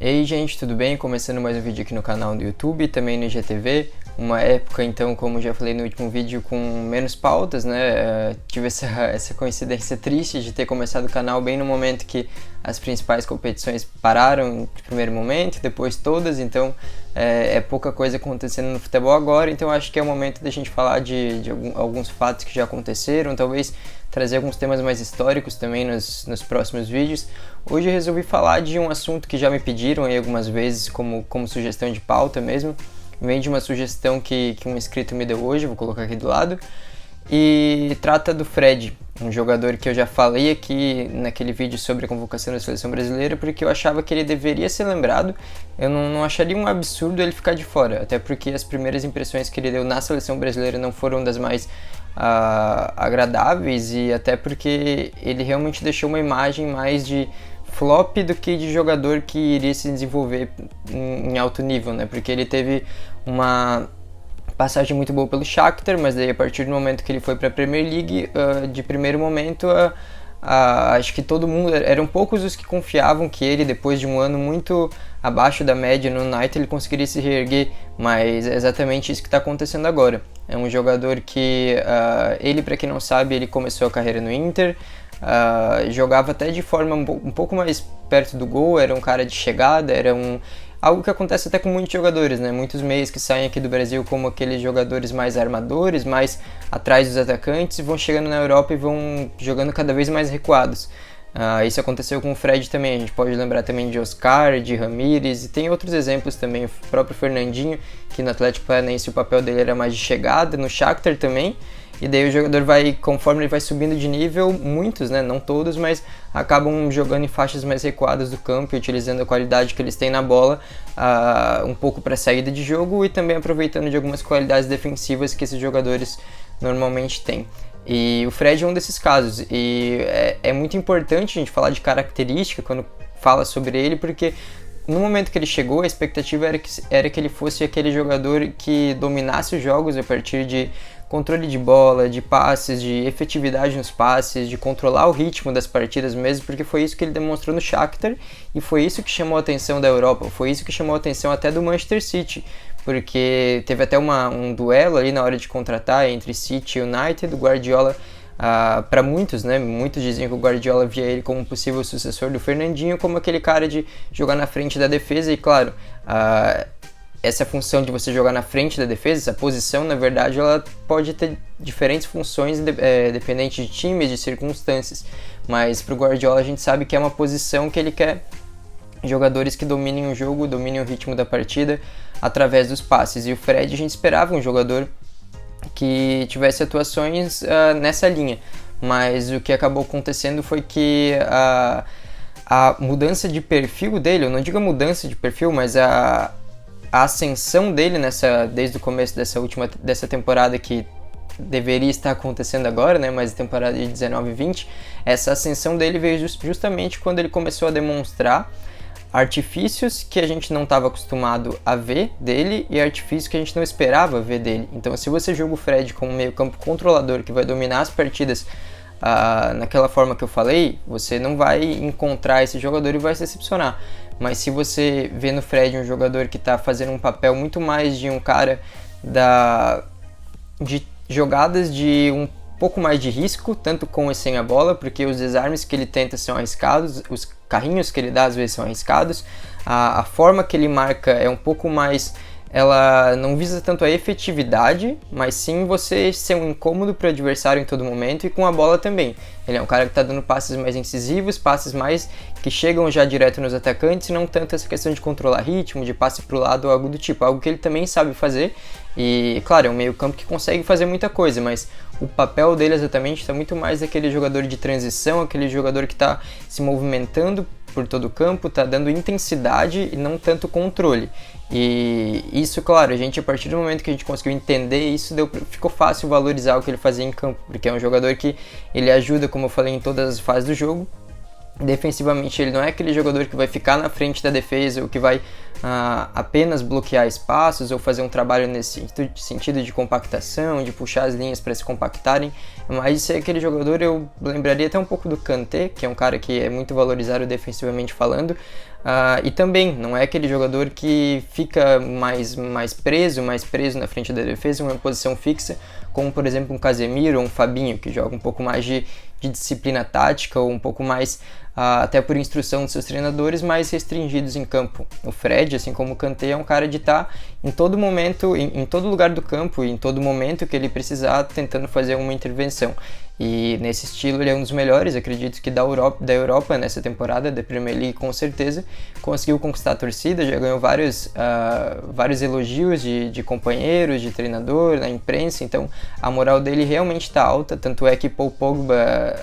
E aí, gente, tudo bem? Começando mais um vídeo aqui no canal do YouTube, também no IGTV. Uma época, então, como já falei no último vídeo, com menos pautas, né? Tive essa coincidência triste de ter começado o canal bem no momento que as principais competições pararam de primeiro momento, depois todas, então é pouca coisa acontecendo no futebol agora, então acho que é o momento da gente falar de alguns fatos que já aconteceram, talvez trazer alguns temas mais históricos também nos próximos vídeos. Hoje eu resolvi falar de um assunto que já me pediram aí algumas vezes como sugestão de pauta mesmo. Vem de uma sugestão que um inscrito me deu hoje, vou colocar aqui do lado. E trata do Fred, um jogador que eu já falei aqui naquele vídeo sobre a convocação da seleção brasileira, porque eu achava que ele deveria ser lembrado. Eu não acharia um absurdo ele ficar de fora, até porque as primeiras impressões que ele deu na seleção brasileira não foram das mais agradáveis, e até porque ele realmente deixou uma imagem mais de flop do que de jogador que iria se desenvolver em alto nível, né? Porque ele teve uma passagem muito boa pelo Shakhtar, mas daí a partir do momento que ele foi para a Premier League, de primeiro momento, acho que todo mundo, eram poucos os que confiavam que ele, depois de um ano muito abaixo da média no United, ele conseguiria se reerguer, mas é exatamente isso que está acontecendo agora. É um jogador que, ele, para quem não sabe, ele começou a carreira no Inter, jogava até de forma um pouco mais perto do gol, era um cara de chegada, era algo que acontece até com muitos jogadores, né? Muitos meias que saem aqui do Brasil como aqueles jogadores mais armadores, mais atrás dos atacantes, vão chegando na Europa e vão jogando cada vez mais recuados. Isso aconteceu com o Fred também, a gente pode lembrar também de Oscar, de Ramírez, e tem outros exemplos também, o próprio Fernandinho, que no Atlético Paranaense o papel dele era mais de chegada, no Shakhtar também. E daí o jogador vai, conforme ele vai subindo de nível, muitos, né, não todos, mas acabam jogando em faixas mais recuadas do campo e utilizando a qualidade que eles têm na bola um pouco para saída de jogo, e também aproveitando de algumas qualidades defensivas que esses jogadores normalmente têm. E o Fred é um desses casos, e é muito importante a gente falar de característica quando fala sobre ele, porque no momento que ele chegou, a expectativa era que ele fosse aquele jogador que dominasse os jogos a partir de controle de bola, de passes, de efetividade nos passes, de controlar o ritmo das partidas mesmo, porque foi isso que ele demonstrou no Shakhtar, e foi isso que chamou a atenção da Europa, foi isso que chamou a atenção até do Manchester City, porque teve até um duelo ali na hora de contratar entre City e United, o Guardiola, para muitos, né? Muitos diziam que o Guardiola via ele como um possível sucessor do Fernandinho, como aquele cara de jogar na frente da defesa, e claro, essa função de você jogar na frente da defesa, essa posição, na verdade, ela pode ter diferentes funções dependente de times, de circunstâncias, mas para o Guardiola a gente sabe que é uma posição que ele quer jogadores que dominem o jogo, dominem o ritmo da partida através dos passes, e o Fred a gente esperava um jogador que tivesse atuações nessa linha, mas o que acabou acontecendo foi que a mudança de perfil dele, eu não digo a mudança de perfil, mas a ascensão dele desde o começo dessa temporada, que deveria estar acontecendo agora, né, mas a temporada de 19-20, essa ascensão dele veio justamente quando ele começou a demonstrar artifícios que a gente não estava acostumado a ver dele e artifícios que a gente não esperava ver dele. Então, se você joga o Fred como meio campo controlador que vai dominar as partidas naquela forma que eu falei, você não vai encontrar esse jogador e vai se decepcionar. Mas se você vê no Fred um jogador que está fazendo um papel muito mais de um cara de jogadas de um pouco mais de risco, tanto com e sem a bola, porque os desarmes que ele tenta são arriscados, os carrinhos que ele dá às vezes são arriscados, a forma que ele marca é um pouco mais, ela não visa tanto a efetividade, mas sim você ser um incômodo para o adversário em todo momento, e com a bola também. Ele é um cara que está dando passes mais incisivos, passes mais que chegam já direto nos atacantes, e não tanto essa questão de controlar ritmo, de passe para o lado ou algo do tipo, algo que ele também sabe fazer. E claro, é um meio campo que consegue fazer muita coisa, mas o papel dele exatamente está muito mais aquele jogador de transição, aquele jogador que está se movimentando por todo o campo, está dando intensidade e não tanto controle. E isso, claro, a partir do momento que a gente conseguiu entender isso, ficou fácil valorizar o que ele fazia em campo, porque é um jogador que ele ajuda, como eu falei, em todas as fases do jogo. Defensivamente ele não é aquele jogador que vai ficar na frente da defesa ou que vai apenas bloquear espaços ou fazer um trabalho nesse sentido de compactação, de puxar as linhas para se compactarem, mas ser aquele jogador, eu lembraria até um pouco do Kanté, que é um cara que é muito valorizado defensivamente falando, E também não é aquele jogador que fica mais preso na frente da defesa, uma posição fixa, como por exemplo um Casemiro ou um Fabinho, que joga um pouco mais de disciplina tática ou um pouco mais, até por instrução dos seus treinadores, mais restringidos em campo. O Fred, assim como o Kanté, é um cara de estar em todo momento, em todo lugar do campo e em todo momento que ele precisar, tentando fazer uma intervenção. E nesse estilo ele é um dos melhores, acredito que da Europa nessa temporada, da Premier League com certeza. Conseguiu conquistar a torcida, já ganhou vários elogios de companheiros, de treinador, da imprensa, então a moral dele realmente está alta, tanto é que Paul Pogba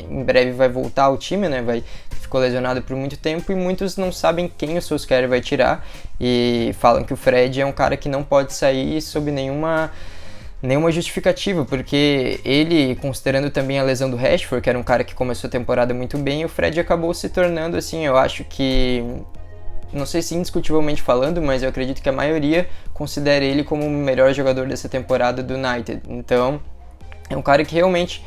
em breve vai voltar ao time, né? Ficou lesionado por muito tempo e muitos não sabem quem o Solskjaer vai tirar e falam que o Fred é um cara que não pode sair sob nenhuma justificativa, porque ele, considerando também a lesão do Rashford, que era um cara que começou a temporada muito bem, o Fred acabou se tornando, assim, eu acho que, não sei se indiscutivelmente falando, mas eu acredito que a maioria considera ele como o melhor jogador dessa temporada do United. Então, é um cara que realmente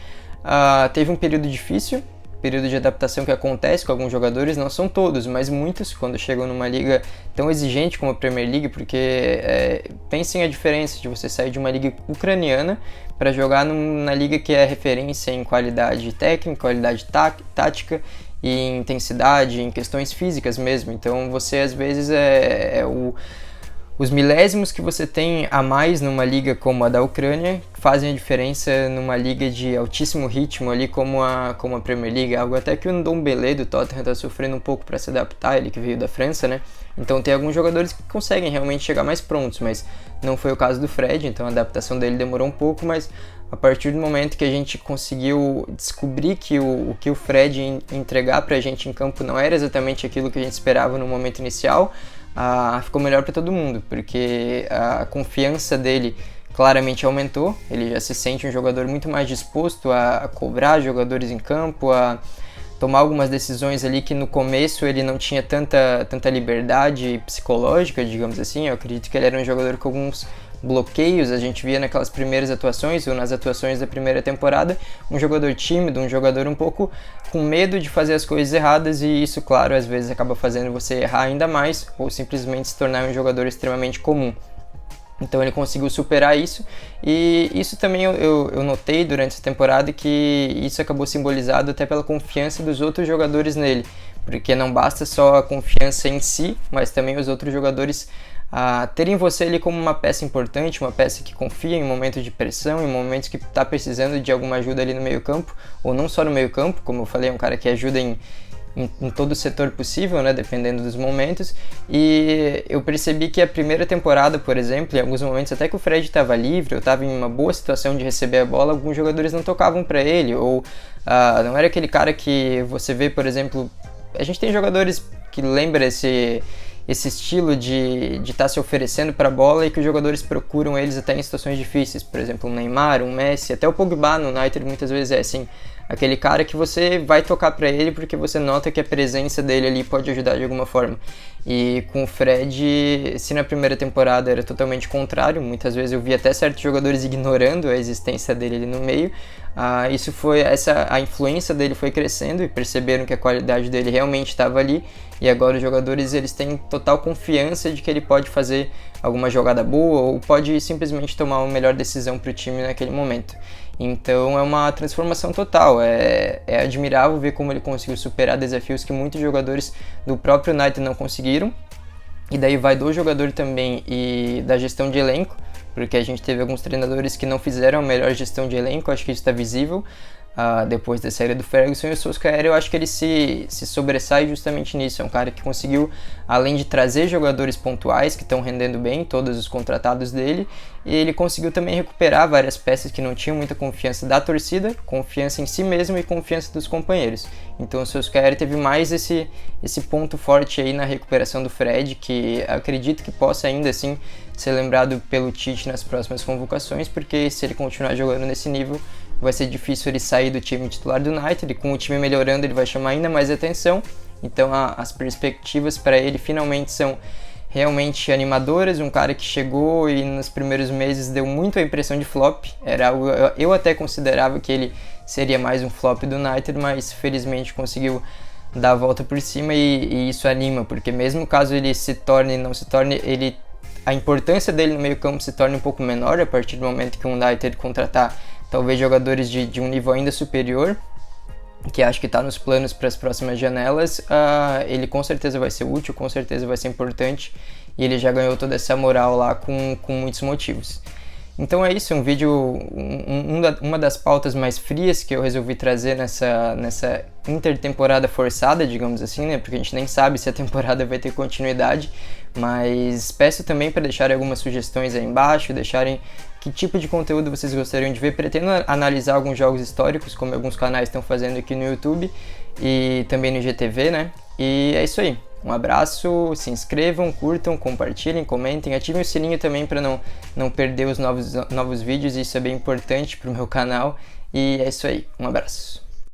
teve um período difícil, período de adaptação que acontece com alguns jogadores, não são todos, mas muitos, quando chegam numa liga tão exigente como a Premier League, porque pensem a diferença de você sair de uma liga ucraniana para jogar na liga que é referência em qualidade técnica, qualidade tática e em intensidade, em questões físicas mesmo. Então você às vezes os milésimos que você tem a mais numa liga como a da Ucrânia fazem a diferença numa liga de altíssimo ritmo ali como a Premier League, algo até que o Ndombele do Tottenham está sofrendo um pouco para se adaptar, ele que veio da França, né? Então tem alguns jogadores que conseguem realmente chegar mais prontos, mas não foi o caso do Fred, então a adaptação dele demorou um pouco, mas a partir do momento que a gente conseguiu descobrir que o que o Fred entregar pra gente em campo não era exatamente aquilo que a gente esperava no momento inicial, ficou melhor para todo mundo, porque a confiança dele claramente aumentou, ele já se sente um jogador muito mais disposto a cobrar jogadores em campo, a tomar algumas decisões ali que no começo ele não tinha tanta liberdade psicológica, digamos assim. Eu acredito que ele era um jogador com alguns bloqueios, a gente via naquelas primeiras atuações ou nas atuações da primeira temporada, um jogador tímido, um jogador um pouco com medo de fazer as coisas erradas, e isso, claro, às vezes acaba fazendo você errar ainda mais ou simplesmente se tornar um jogador extremamente comum. Então ele conseguiu superar isso, e isso também eu notei durante essa temporada, que isso acabou simbolizado até pela confiança dos outros jogadores nele, porque não basta só a confiança em si, mas também os outros jogadores terem você ali como uma peça importante, uma peça que confia em momentos de pressão, em momentos que está precisando de alguma ajuda ali no meio campo, ou não só no meio campo, como eu falei, é um cara que ajuda em todo o setor possível, né, dependendo dos momentos. E eu percebi que a primeira temporada, por exemplo, em alguns momentos até que o Fred estava livre, eu estava em uma boa situação de receber a bola, alguns jogadores não tocavam para ele, ou não era aquele cara que você vê, por exemplo, a gente tem jogadores que lembram esse estilo de estar se oferecendo para a bola, e que os jogadores procuram eles até em situações difíceis, por exemplo, um Neymar, um Messi, até o Pogba no United muitas vezes é assim, aquele cara que você vai tocar para ele porque você nota que a presença dele ali pode ajudar de alguma forma. E com o Fred, se na primeira temporada era totalmente contrário, muitas vezes eu vi até certos jogadores ignorando a existência dele ali no meio, isso foi a influência dele foi crescendo e perceberam que a qualidade dele realmente estava ali, e agora os jogadores eles têm total confiança de que ele pode fazer alguma jogada boa ou pode simplesmente tomar uma melhor decisão para o time naquele momento. Então é uma transformação total, é admirável ver como ele conseguiu superar desafios que muitos jogadores do próprio United não conseguiram, e daí vai do jogador também e da gestão de elenco, porque a gente teve alguns treinadores que não fizeram a melhor gestão de elenco, acho que isso está visível depois da saída do Ferguson, e o Solskjaer eu acho que ele se sobressai justamente nisso, é um cara que conseguiu, além de trazer jogadores pontuais que estão rendendo bem, todos os contratados dele, e ele conseguiu também recuperar várias peças que não tinham muita confiança da torcida, confiança em si mesmo e confiança dos companheiros. Então o Solskjaer teve mais esse ponto forte aí na recuperação do Fred, que acredito que possa ainda assim ser lembrado pelo Tite nas próximas convocações, porque se ele continuar jogando nesse nível, vai ser difícil ele sair do time titular do United, e com o time melhorando ele vai chamar ainda mais atenção. Então as perspectivas para ele finalmente são realmente animadoras. Um cara que chegou e nos primeiros meses deu muito a impressão de flop, era algo, eu até considerava que ele seria mais um flop do United, mas felizmente conseguiu dá a volta por cima e isso anima, porque mesmo caso ele se torne, não se torne, a importância dele no meio campo se torne um pouco menor a partir do momento que o United contratar talvez jogadores de um nível ainda superior, que acho que está nos planos para as próximas janelas, ele com certeza vai ser útil, com certeza vai ser importante, e ele já ganhou toda essa moral lá com muitos motivos. Então é isso, um vídeo, uma das pautas mais frias que eu resolvi trazer nessa intertemporada forçada, digamos assim, né? Porque a gente nem sabe se a temporada vai ter continuidade, mas peço também para deixarem algumas sugestões aí embaixo, deixarem que tipo de conteúdo vocês gostariam de ver. Pretendo analisar alguns jogos históricos, como alguns canais estão fazendo aqui no YouTube e também no IGTV, né? E é isso aí. Um abraço, se inscrevam, curtam, compartilhem, comentem, ativem o sininho também para não perder os novos vídeos, isso é bem importante para o meu canal. E é isso aí, um abraço.